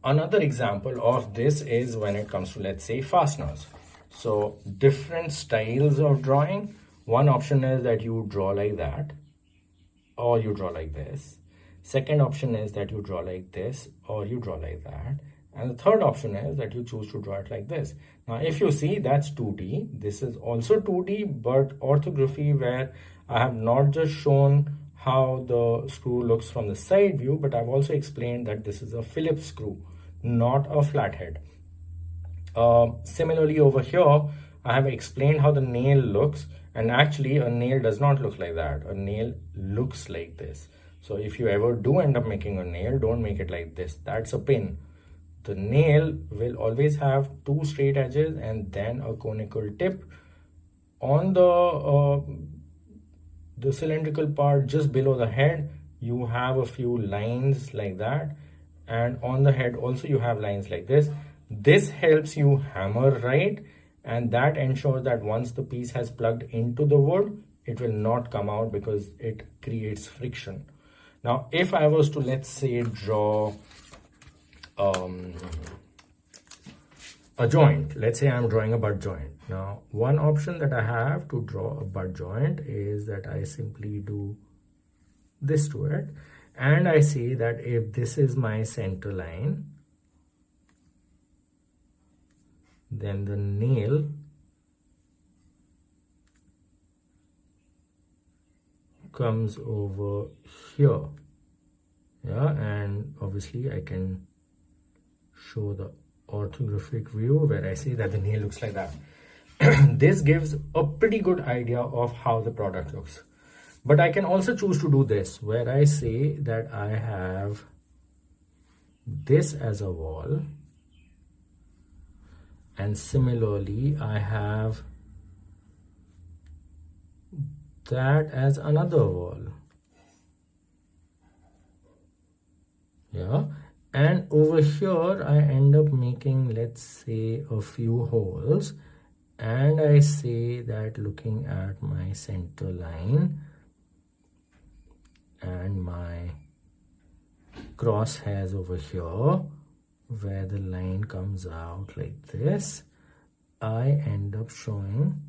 Another example of this is when it comes to, let's say, fasteners. So different styles of drawing. One option is that you draw like that, or you draw like this. Second option is that you draw like this, or you draw like that. And the third option is that you choose to draw it like this. Now, if you see, that's 2D. This is also 2D, but orthography, where I have not just shown how the screw looks from the side view, but I've also explained that this is a Phillips screw, not a flathead. Similarly, over here, I have explained how the nail looks, and actually a nail does not look like that. A nail looks like this. So if you ever do end up making a nail, don't make it like this. That's a pin. The nail will always have two straight edges and then a conical tip. On the cylindrical part just below the head, you have a few lines like that, and on the head also you have lines like this. This helps you hammer right, and that ensures that once the piece has plugged into the wood, it will not come out because it creates friction. Now, if I was to, let's say, draw a joint, let's say I'm drawing a butt joint. Now, one option that I have to draw a butt joint is that I simply do this to it, and I say that if this is my center line, then the nail comes over here. Yeah, and obviously I can show the orthographic view where I say that the nail looks like that. This gives a pretty good idea of how the product looks. But I can also choose to do this, where I say that I have this as a wall, and similarly I have that as another wall. Yeah, and over here I end up making, let's say, a few holes, and I say that looking at my center line and my crosshairs over here, where the line comes out like this, I end up showing,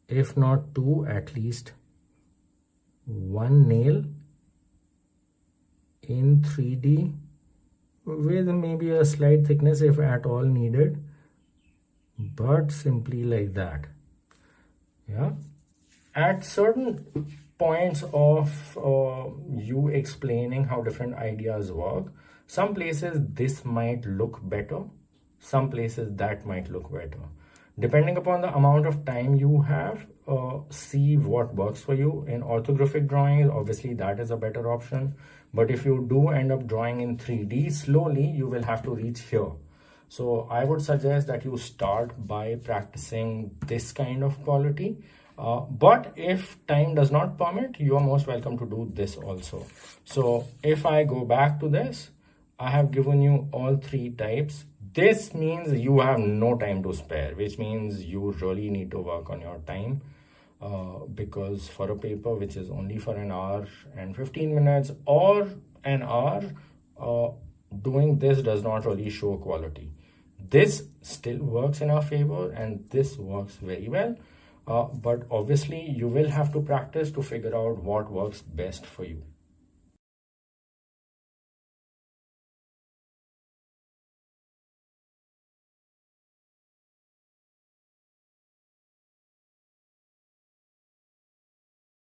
if not two, at least one nail in 3D with maybe a slight thickness if at all needed, but simply like that. Yeah, at certain points of you explaining how different ideas work, some places this might look better, some places that might look better. Depending upon the amount of time you have, see what works for you. In orthographic drawings, obviously that is a better option. But if you do end up drawing in 3D, slowly you will have to reach here. So I would suggest that you start by practicing this kind of quality. But if time does not permit, you are most welcome to do this also. So if I go back to this, I have given you all three types. This means you have no time to spare, which means you really need to work on your time, because for a paper which is only for an hour and 15 minutes or an hour, doing this does not really show quality. This still works in our favor and this works very well, but obviously you will have to practice to figure out what works best for you.